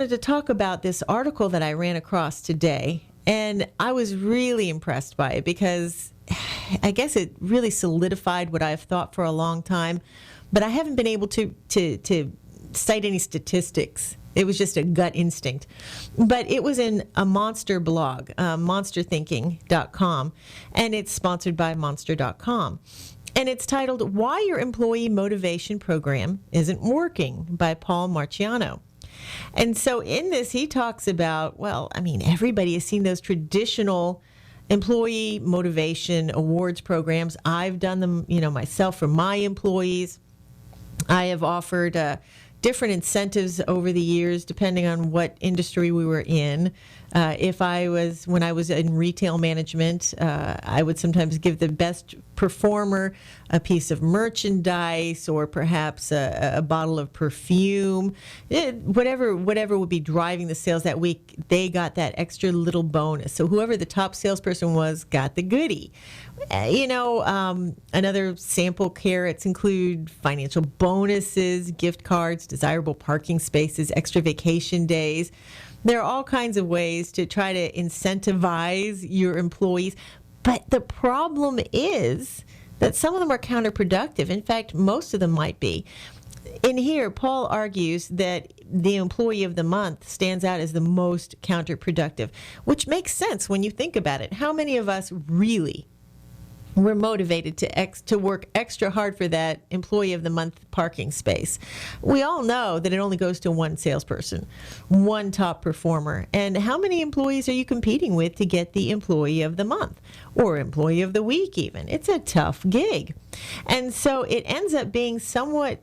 wanted to talk about this article that I ran across today, and I was really impressed by it because I guess it really solidified what I've thought for a long time, but I haven't been able to cite any statistics. It was just a gut instinct. But it was in a Monster blog, monsterthinking.com, and it's sponsored by monster.com. And it's titled, Why Your Employee Motivation Program Isn't Working by Paul Marciano. And so in this, he talks about, everybody has seen those traditional employee motivation awards programs. I've done them, myself for my employees. I have offered different incentives over the years, depending on what industry we were in. When I was in retail management, I would sometimes give the best performer a piece of merchandise or perhaps a bottle of perfume. Whatever would be driving the sales that week, they got that extra little bonus. So whoever the top salesperson was got the goodie. Another sample carrots include financial bonuses, gift cards, desirable parking spaces, extra vacation days. There are all kinds of ways to try to incentivize your employees. But the problem is that some of them are counterproductive. In fact, most of them might be. In here, Paul argues that the employee of the month stands out as the most counterproductive, which makes sense when you think about it. How many of us really were motivated to work extra hard for that employee of the month parking space? We all know that it only goes to one salesperson, one top performer. And how many employees are you competing with to get the employee of the month or employee of the week even? It's a tough gig. And so it ends up being somewhat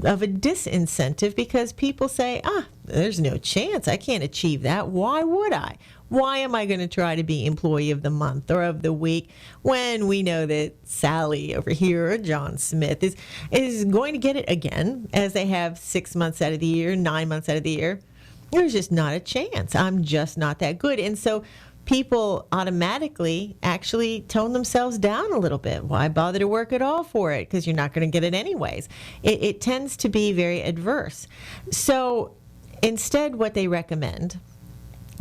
of a disincentive because people say, there's no chance. I can't achieve that. Why would I? Why am I going to try to be employee of the month or of the week when we know that Sally over here or John Smith is going to get it again, as they have 6 months out of the year, 9 months out of the year? There's just not a chance. I'm just not that good. And so people automatically actually tone themselves down a little bit. Why bother to work at all for it? Because you're not going to get it anyways. It tends to be very adverse. So instead, what they recommend,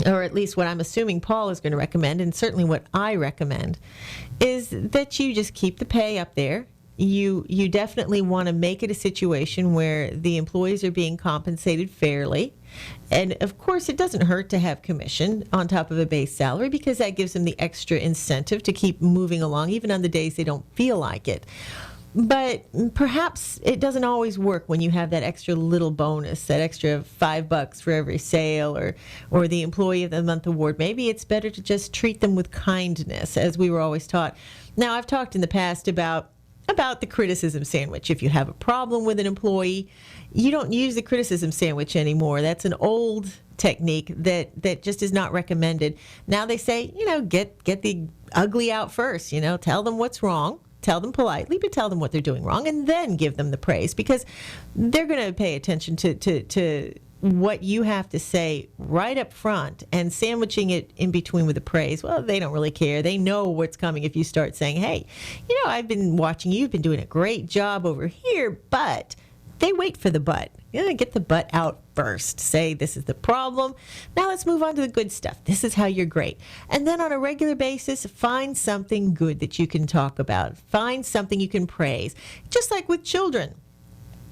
or at least what I'm assuming Paul is going to recommend, and certainly what I recommend, is that you just keep the pay up there. You definitely want to make it a situation where the employees are being compensated fairly. And of course, it doesn't hurt to have commission on top of a base salary because that gives them the extra incentive to keep moving along, even on the days they don't feel like it. But perhaps it doesn't always work when you have that extra little bonus, that extra $5 for every sale, or the Employee of the Month award. Maybe it's better to just treat them with kindness, as we were always taught. Now, I've talked in the past about the criticism sandwich. If you have a problem with an employee, you don't use the criticism sandwich anymore. That's an old technique that just is not recommended. Now they say, get the ugly out first, tell them what's wrong. Tell them politely, but tell them what they're doing wrong, and then give them the praise, because they're going to pay attention to what you have to say right up front, and sandwiching it in between with the praise. Well, they don't really care. They know what's coming if you start saying, hey, I've been watching you. You've been doing a great job over here, but they wait for the but. Get the but out first. Say, this is the problem. Now let's move on to the good stuff. This is how you're great. And then on a regular basis, find something good that you can talk about. Find something you can praise. Just like with children.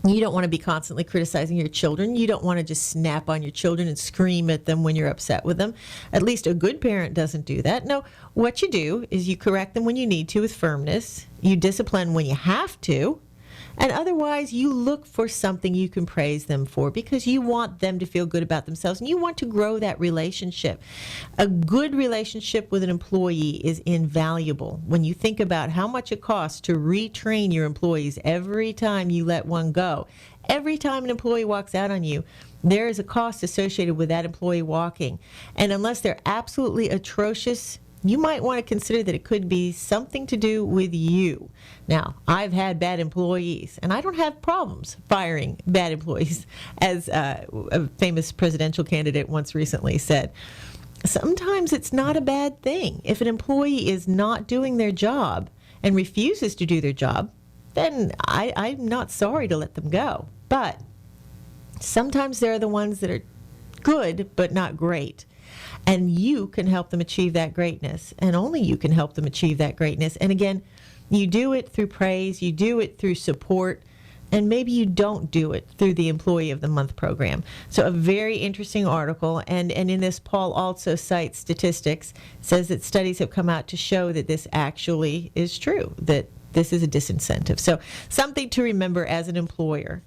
You don't want to be constantly criticizing your children. You don't want to just snap on your children and scream at them when you're upset with them. At least a good parent doesn't do that. No, what you do is you correct them when you need to with firmness. You discipline when you have to. And otherwise, you look for something you can praise them for because you want them to feel good about themselves and you want to grow that relationship. A good relationship with an employee is invaluable. When you think about how much it costs to retrain your employees every time you let one go, every time an employee walks out on you, there is a cost associated with that employee walking. And unless they're absolutely atrocious, you might want to consider that it could be something to do with you. Now, I've had bad employees, and I don't have problems firing bad employees, as a famous presidential candidate once recently said. Sometimes it's not a bad thing. If an employee is not doing their job and refuses to do their job, then I'm not sorry to let them go. But sometimes there are the ones that are good, but not great. And you can help them achieve that greatness. And only you can help them achieve that greatness. And again, you do it through praise, you do it through support, and maybe you don't do it through the Employee of the Month program. So a very interesting article. And in this, Paul also cites statistics, says that studies have come out to show that this actually is true, that this is a disincentive. So something to remember as an employer.